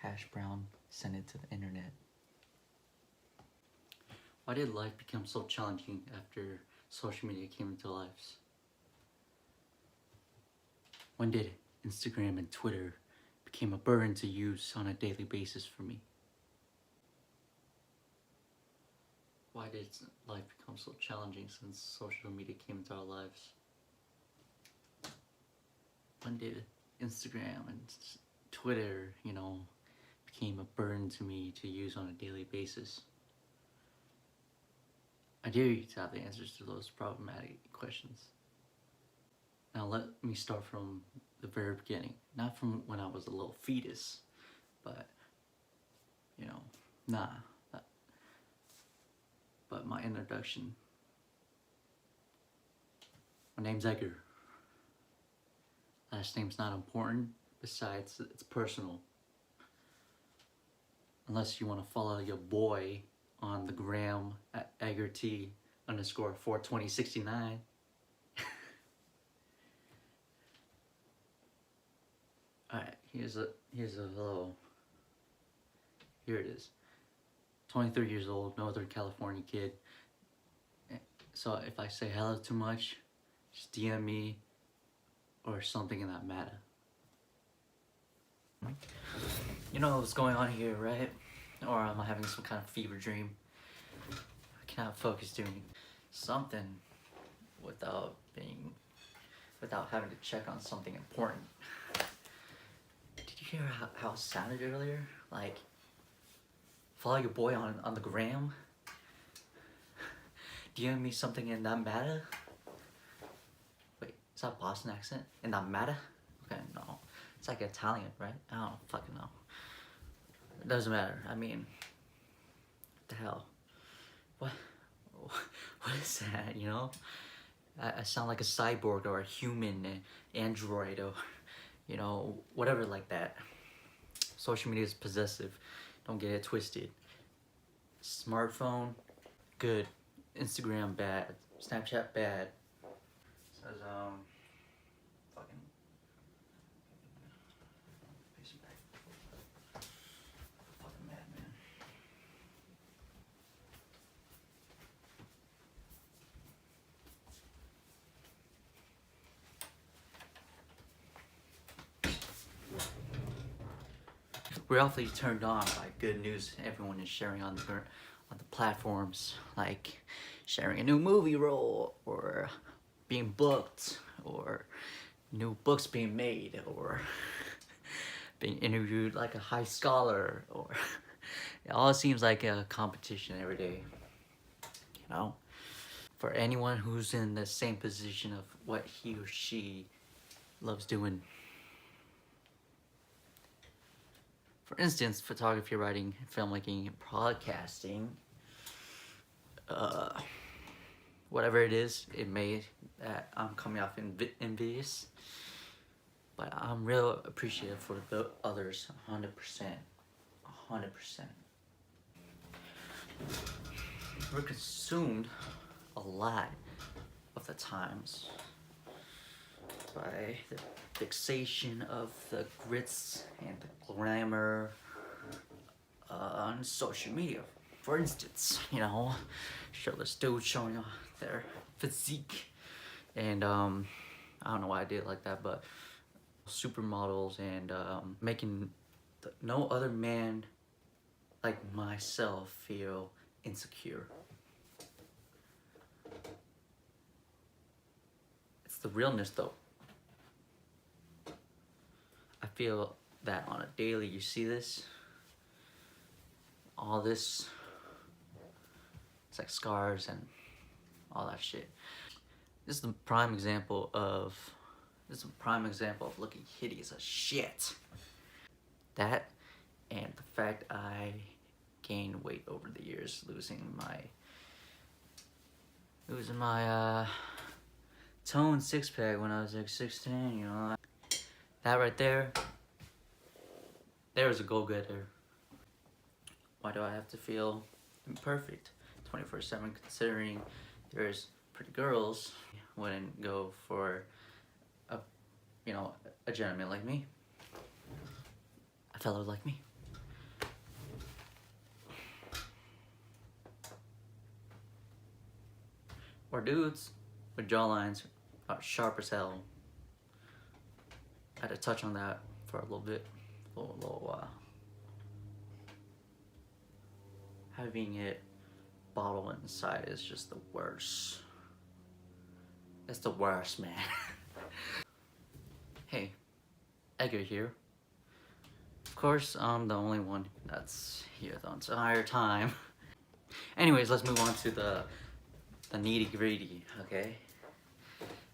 hash brown, send it to the internet. Why did life become so challenging after social media came into our lives? When did Instagram and Twitter became a burden to use on a daily basis for me? Why did life become so challenging since social media came into our lives? When did Instagram and Twitter, became a burden to me to use on a daily basis? I dare you to have the answers to those problematic questions. Now let me start from the very beginning. Not from when I was a little fetus, but, but my introduction. My name's Edgar. Last name's not important, besides it's personal. Unless you want to follow your boy on the gram at EdgarT_42069. Alright, here's a little, here it is. 23 years old, Northern California kid. So if I say hello too much, just DM me or something in that matter. You know what's going on here, right? Or am I having some kind of fever dream? I cannot focus doing something without having to check on something important. Did you hear how it sounded earlier? Like, follow your boy on the gram? DM me something in that matter? Wait, is that a Boston accent? In that matter? Okay, no. It's like Italian, right? I don't fucking know. It doesn't matter. I mean, what the hell? What is that, I sound like a cyborg or a human, android, or, whatever like that. Social media is possessive. Don't get it twisted. Smartphone, good. Instagram, bad. Snapchat, bad. Says, fucking... Face it back. Fucking madman. We're awfully turned on by good news everyone is sharing on the platforms, like sharing a new movie role, or being booked, or new books being made, or being interviewed like a high scholar, or it all seems like a competition every day, for anyone who's in the same position of what he or she loves doing. For instance, photography, writing, filmmaking, broadcasting, whatever it is, it may that I'm coming off envious, but I'm real appreciative for the others, 100%, 100%. We're consumed a lot of the times by the fixation of the grits and the glamour on social media. For instance, shirtless dudes showing off their physique, and I don't know why I did it like that, but supermodels, and making no other man like myself feel insecure. It's the realness though. I feel that on a daily, you see this, all this, it's like scars and all that shit. This is a prime example of looking hideous as shit. That, and the fact I gained weight over the years, losing my toned six-pack when I was like 16, That right there is a go-getter. Why do I have to feel imperfect 24/7, considering there's pretty girls wouldn't go for a gentleman like me, a fellow like me? or dudes with jawlines are sharp as hell. I had to touch on that for a little bit, a little while. Having it bottled inside is just the worst. It's the worst, man. Hey, Edgar here. Of course, I'm the only one that's here the entire time. Anyways, let's move on to the nitty-gritty, okay?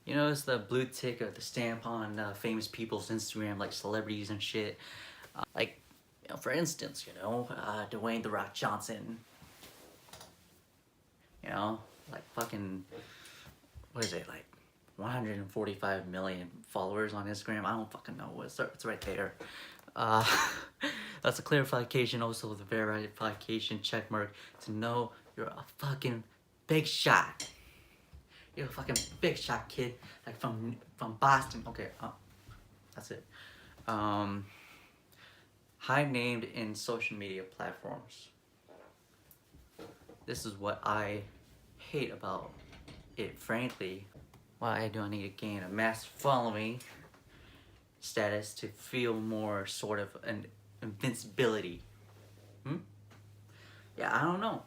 You notice the blue tick or the stamp on famous people's Instagram, like celebrities and shit. Like, you know, for instance, you know, Dwayne "The Rock" Johnson. You know, like fucking, what is it, like 145 million followers on Instagram? I don't fucking know. It's right there. That's a clarification, also the verification check mark to know you're a fucking big shot. You're a fucking big shot, kid. Like from Boston. Okay, that's it. High named in social media platforms. This is what I hate about it, frankly. Why do I need to gain a massive following status to feel more sort of an invincibility? Yeah, I don't know.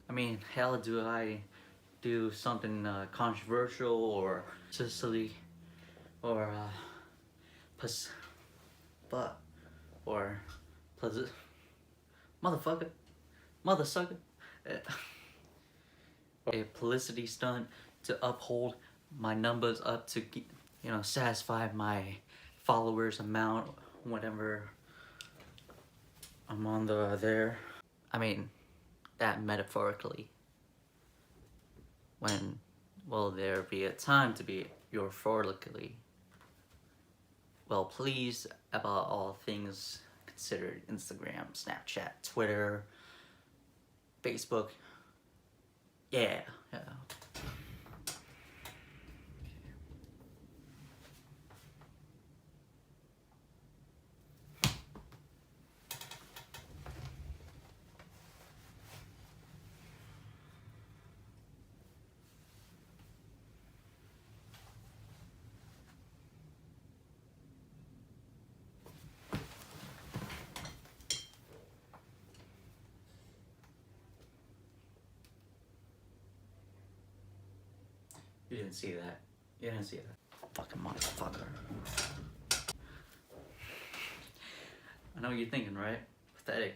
I mean, hell, do I do something controversial or silly or mother sucker, a publicity stunt to uphold my numbers up to, you know, satisfy my followers amount whenever I'm on there. I mean, that metaphorically. When will there be a time to be euphorically well pleased about all things considered? Instagram, Snapchat, Twitter, Facebook. Yeah. You didn't see that. You didn't see that. Fucking motherfucker. I know what you're thinking, right? Pathetic.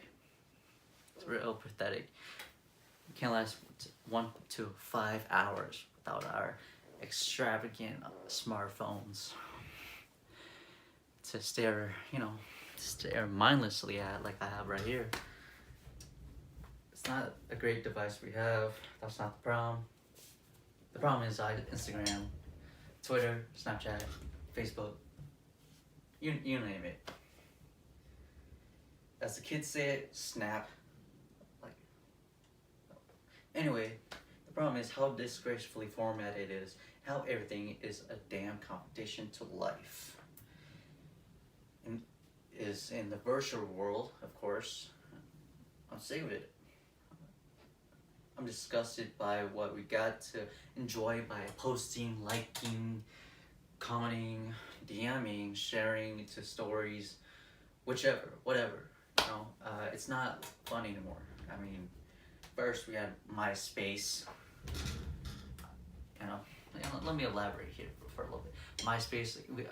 It's real pathetic. We can't last 1 to 5 hours without our extravagant smartphones to stare, you know, stare mindlessly at, like I have right here. It's not a great device we have. That's not the problem. The problem is Instagram, Twitter, Snapchat, Facebook, you name it. As the kids say it, snap. Like, anyway, the problem is how disgracefully formatted it is, how everything is a damn competition to life. Is in the virtual world, of course. I'm sick of it. I'm disgusted by what we got to enjoy by posting, liking, commenting, DMing, sharing to stories, whichever, whatever. You know, it's not fun anymore. I mean, first we had MySpace. You know, let me elaborate here for a little bit. MySpace, we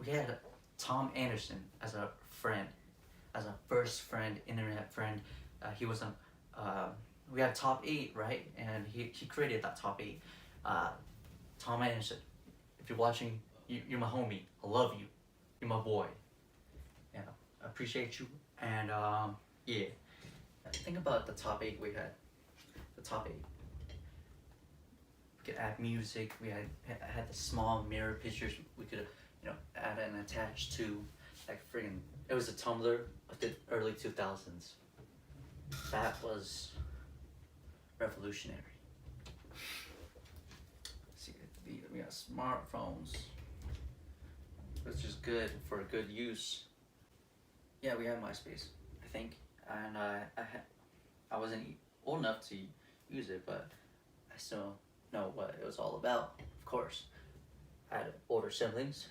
had Tom Anderson as a friend, as a first friend, internet friend. He was we had top 8, right? And he created that top 8. Tom Anderson, if you're watching, you're my homie. I love you. You're my boy. Yeah, I appreciate you. And yeah, think about the top 8 we had. The top 8. We could add music. We had the small mirror pictures we could, you know, add and attach to. Like friggin', it was a Tumblr of the early 2000s. That was revolutionary. See, we got smartphones, which is good for good use. Yeah, we had MySpace, I think, and I wasn't old enough to use it, but I still know what it was all about. Of course, I had older siblings,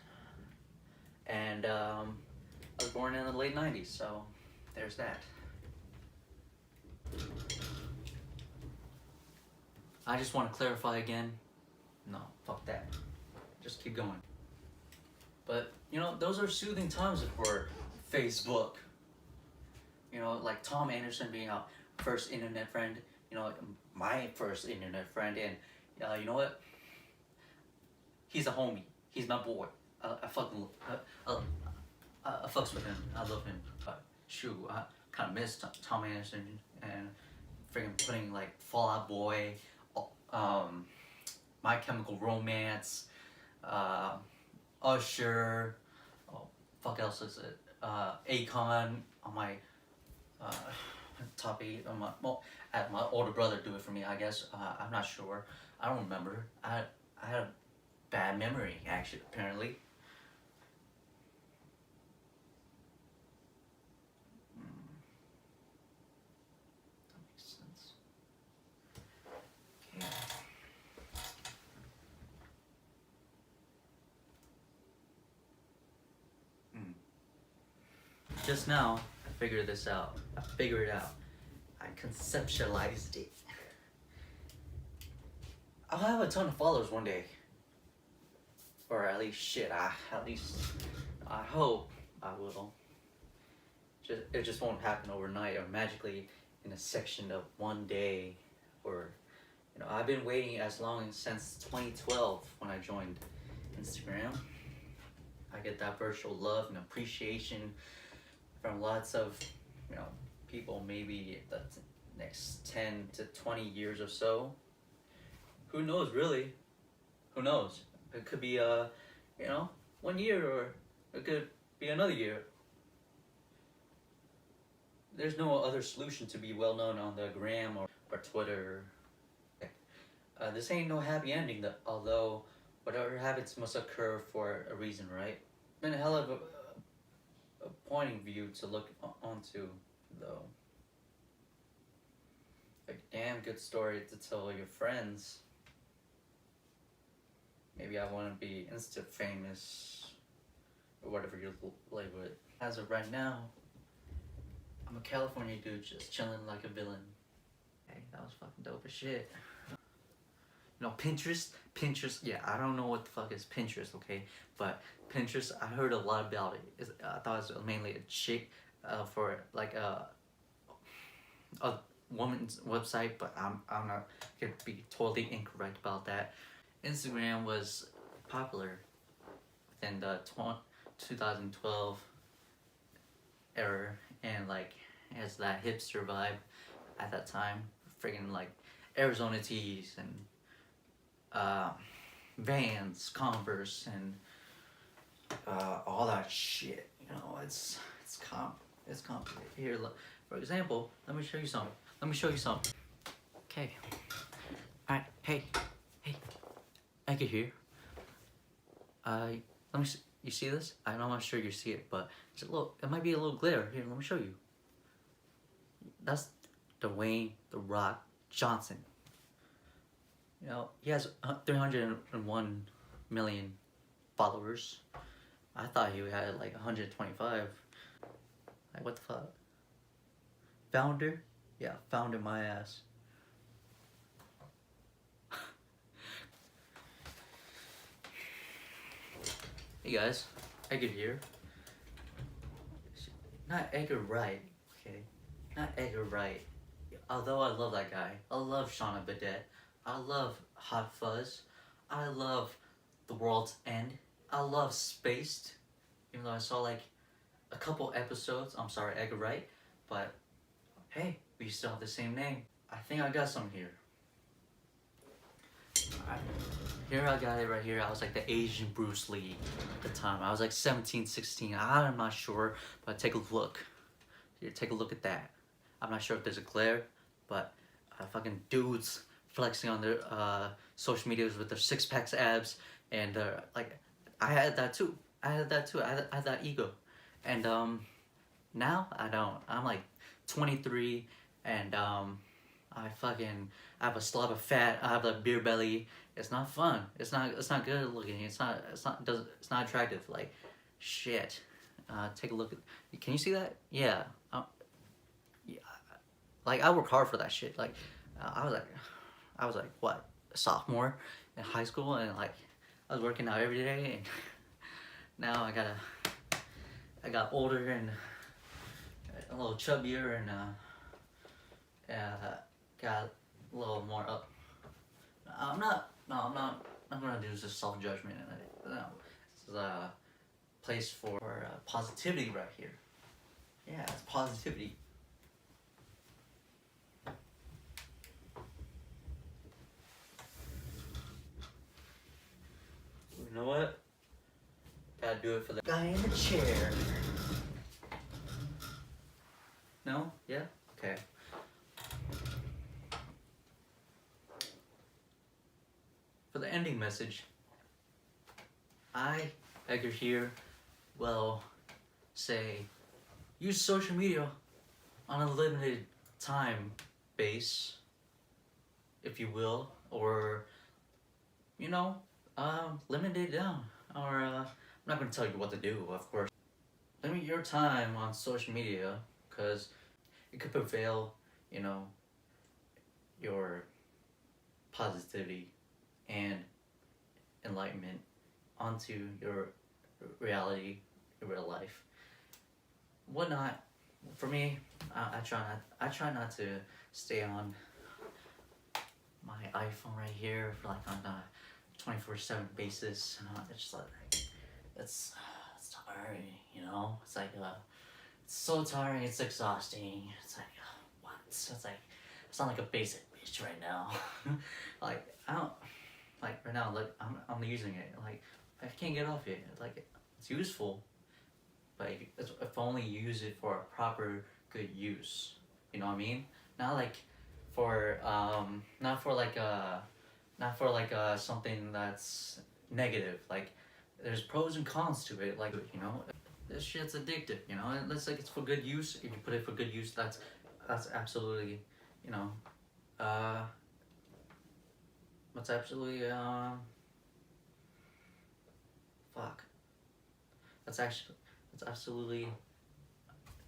and I was born in the late '90s, so there's that. I just want to clarify again. No, fuck that. Just keep going. But you know, those are soothing times for Facebook. You know, like Tom Anderson being our first internet friend. You know, like my first internet friend, and you know what? He's a homie. He's my boy. I fucking I fucks with him. I love him. But shoot, I kind of miss Tom Anderson and freaking putting like Fall Out Boy, My Chemical Romance, Usher. Oh, fuck else is it? Akon on my top 8. On my, well, I had my older brother do it for me. I guess I'm not sure. I don't remember. I had a bad memory actually. Apparently. That makes sense. Okay. Just now, I figured this out. I figured it out. I conceptualized it. I'll have a ton of followers one day. Or at least shit, I hope I will. It just won't happen overnight or magically in a section of one day. Or, you know, I've been waiting as long since 2012 when I joined Instagram. I get that virtual love and appreciation from lots of, you know, people maybe the next 10 to 20 years or so. Who knows, really? Who knows? It could be, you know, 1 year, or it could be another year. There's no other solution to be well known on the gram or Twitter. This ain't no happy ending, although whatever happens must occur for a reason, right? Been a hell of a point of view to look onto, though. Like, damn good story to tell your friends. Maybe I want to be Insta famous, or whatever you label it. As of right now, I'm a California dude just chilling like a villain. Hey, that was fucking dope as shit. You know, Pinterest, yeah, I don't know what the fuck is Pinterest, okay? But Pinterest, I heard a lot about it. I thought it was mainly a chick for like a woman's website, but I'm not, could be totally incorrect about that. Instagram was popular within the 2012 era, and like it has that hipster vibe at that time. Friggin' like Arizona tees and Vans, Converse, and all that shit. You know, it's complicated. Here, look, for example, let me show you something. Okay. All right. Hey. I can hear. Let me see. You see this? I'm not sure you see it, but it's a little. It might be a little glare. Here, let me show you. That's Dwayne "The Rock" Johnson. You know, he has 301 million followers. I thought he had like 125. Like, what the fuck? Founder? Yeah, founder my ass. Hey guys, Edgar here. Not Edgar Wright, okay? Not Edgar Wright. Although I love that guy. I love Shauna Bidet. I love Hot Fuzz. I love The World's End. I love Spaced. Even though I saw like a couple episodes. I'm sorry, Edgar Wright. But hey, we still have the same name. I think I got some here. Alright. Here I got it right here. I was like the Asian Bruce Lee at the time. I was like 17, 16. I'm not sure, but take a look. Here, take a look at that. I'm not sure if there's a glare, but fucking dudes flexing on their social medias with their six-packs, abs, and like I had that too. I had that ego, and now I don't. I'm like 23, and I'm I have a slob of fat. I have a beer belly. It's not fun. It's not good looking. It's not attractive. Like, shit. Take a look at. Can you see that? Yeah. Yeah. Like, I work hard for that shit. Like, I was like what, a sophomore in high school, and like I was working out every day, and now I got older and a little chubbier, and got a little more up. I'm not. No, I'm not. I'm gonna do this self judgment, and no, this is a place for positivity right here. Yeah, it's positivity. You know what? Gotta do it for the guy in the chair. No? Yeah? Okay. For the ending message, I, Edgar here, will say use social media on a limited time base, if you will, or, you know, limit it down. Or, I'm not gonna tell you what to do, of course. Limit your time on social media, because it could prevail, you know, your positivity and enlightenment onto your reality, your real life. Whatnot. For me, I try not to stay on my iPhone right here for like on a 24/7 basis. It's just like it's tiring, you know. It's like it's so tiring. It's exhausting. It's like what? It's like I sound like a basic bitch right now. Like I don't like right now. Like I'm using it. Like I can't get off it. Like it's useful, but if only you use it for a proper good use. You know what I mean? Not like for not for like something that's negative. Like there's pros and cons to it. Like you know, this shit's addictive. You know, and it's like it's for good use. If you put it for good use, that's absolutely, you know, that's absolutely fuck. That's absolutely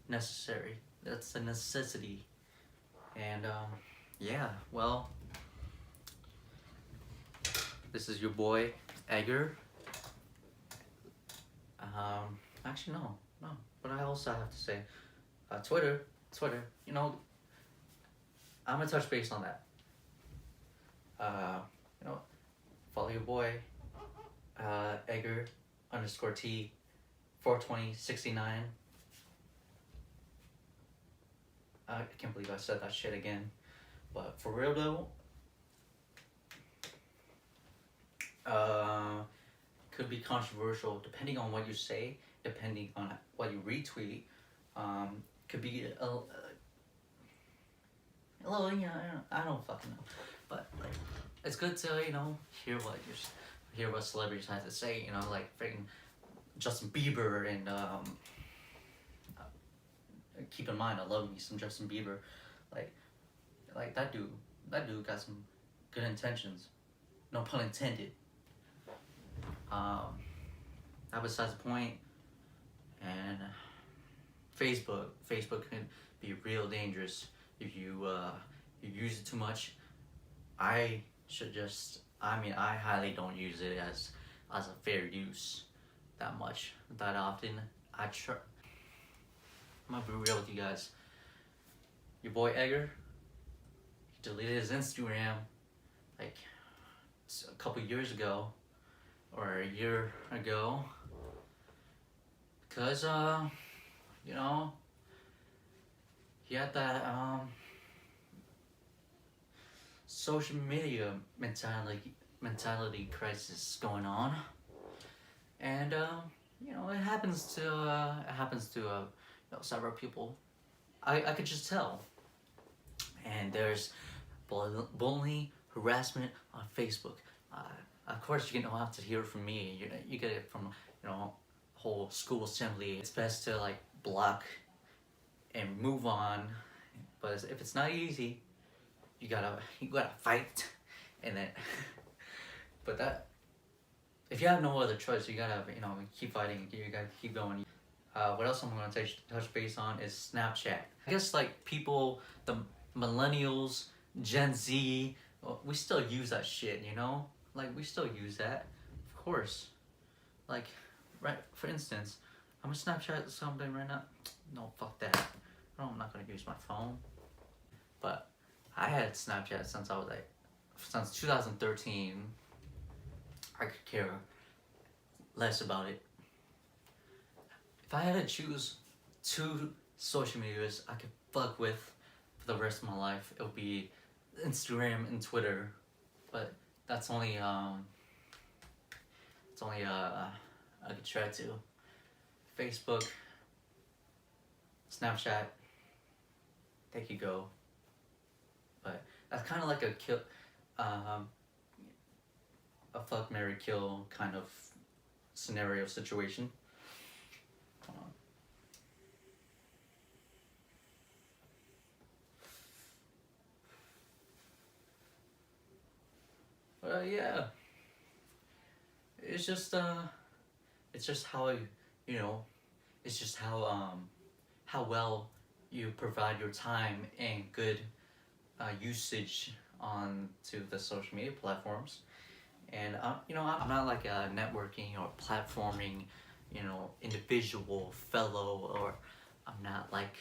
necessary. That's a necessity. And yeah, well, this is your boy Edgar. Actually no. But I also have to say, Twitter. You know, I'm gonna touch base on that. You know, follow your boy, Edgar _T 42069. I can't believe I said that shit again. But for real though, could be controversial depending on what you say, depending on what you retweet. Could be a little, you know, I don't fucking know. But like, it's good to, you know, hear what celebrities have to say. You know, like freaking Justin Bieber, and keep in mind I love me some Justin Bieber. Like that dude got some good intentions. No pun intended. That besides the point. And Facebook can be real dangerous if you use it too much. I highly don't use it as a fair use that much, that often. I'm gonna be real with you guys. Your boy Edgar, he deleted his Instagram like a couple years ago, or a year ago, because you know, he had that social media mentality crisis going on, and you know, it happens to you know, several people. I could just tell. And there's bullying, harassment on Facebook. Of course, you don't have to hear it from me. You get it from, you know, whole school assembly. It's best to like block and move on. But if it's not easy, you gotta fight, and then, but that if you have no other choice, you gotta keep fighting. You gotta keep going. What else I'm gonna touch base on is Snapchat. I guess like people, the millennials, Gen Z, we still use that shit. Like we still use that, of course. Like, right? For instance, I'm gonna Snapchat something right now. No, fuck that. No, I'm not gonna use my phone. But I had Snapchat since 2013. I could care less about it. If I had to choose two social medias I could fuck with for the rest of my life, it would be Instagram and Twitter. But that's only it's only I could try to. Facebook, Snapchat, they could go. But that's kind of like a fuck, marry, kill kind of scenario situation. Yeah, it's just how it's just how well you provide your time and good usage on to the social media platforms. And I'm not like a networking or platforming, individual fellow, or I'm not like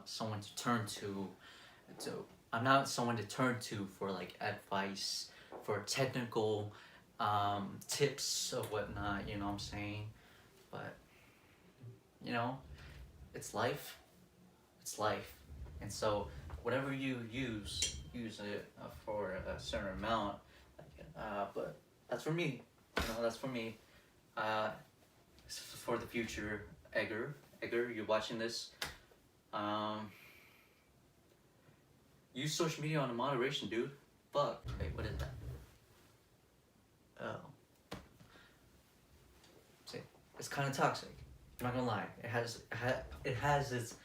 someone to turn to. I'm not someone to turn to for like advice, for technical tips or whatnot. You know what I'm saying? But it's life. It's life, and so whatever you use it for a certain amount. But that's for me. That's for me. For the future, Edgar, you're watching this. Use social media on a moderation, dude. Fuck. Wait, what is that? Oh. See, it's kind of toxic. I'm not gonna lie. It has its,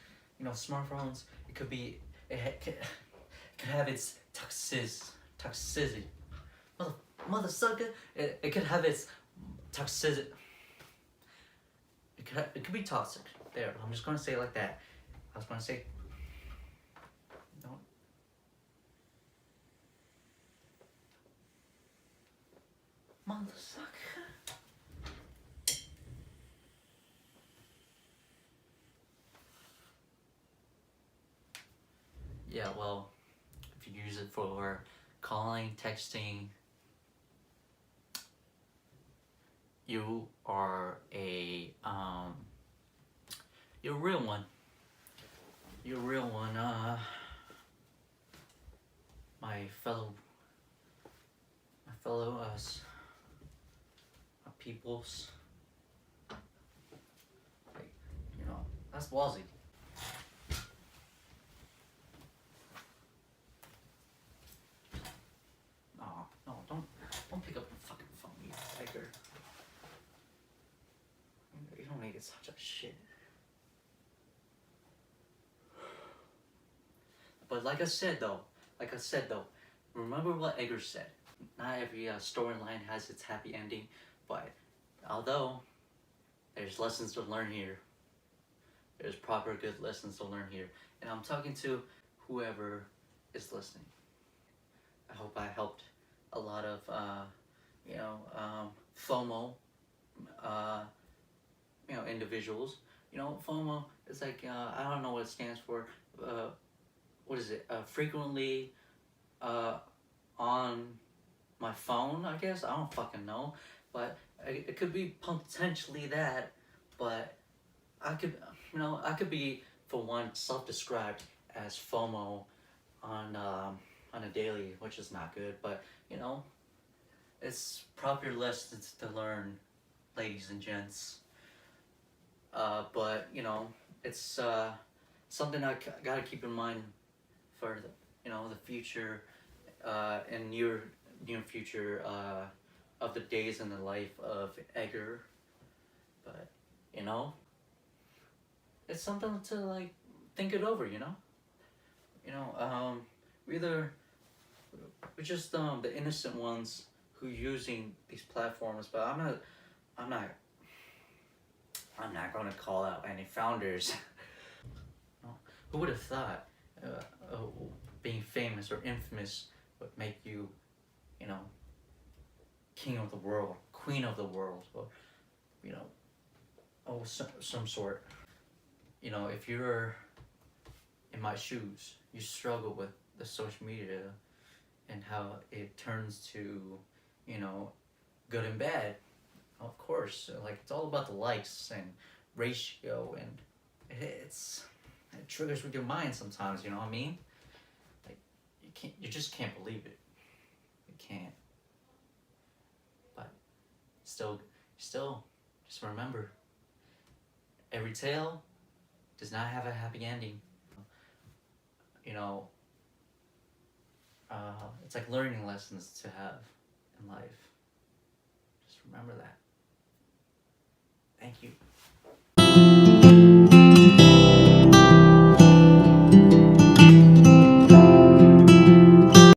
smartphones. It could be. It could have its toxicity. Mother sucker. It could have its toxicity. It could be toxic. There. I'm just gonna say it like that. I was gonna say. Motherfucker. Yeah, well, if you use it for calling, texting, you are you're a real one. You're a real one. My fellow peoples, like, that's ballsy. No, don't pick up the fucking phone, you tiger. You don't need such a shit. But like I said though, remember what Edgar said. Not every storyline has its happy ending, but although there's lessons to learn here, there's proper good lessons to learn here. And I'm talking to whoever is listening. I hope I helped a lot of, FOMO, individuals. FOMO is like, I don't know what it stands for. What is it? Frequently on my phone, I guess. I don't fucking know. But it could be potentially that. But I could be, for one, self-described as FOMO on a daily, which is not good. But, it's proper lessons to learn, ladies and gents. But, it's something I gotta keep in mind for the future, and near future of the days in the life of Edgar. But it's something to like think it over. We're just the innocent ones who using these platforms. But I'm not I'm not gonna call out any founders. No. Who would have thought being famous or infamous would make you, you know, king of the world, queen of the world, or you know, some sort. You know, if you're in my shoes, you struggle with the social media and how it turns to, you know, good and bad. Of course, like it's all about the likes and ratio, and it triggers with your mind sometimes. You know what I mean? Like you just can't believe it. You can't. But still, just remember, every tale does not have a happy ending. You know, it's like learning lessons to have in life. Just remember that. Thank you.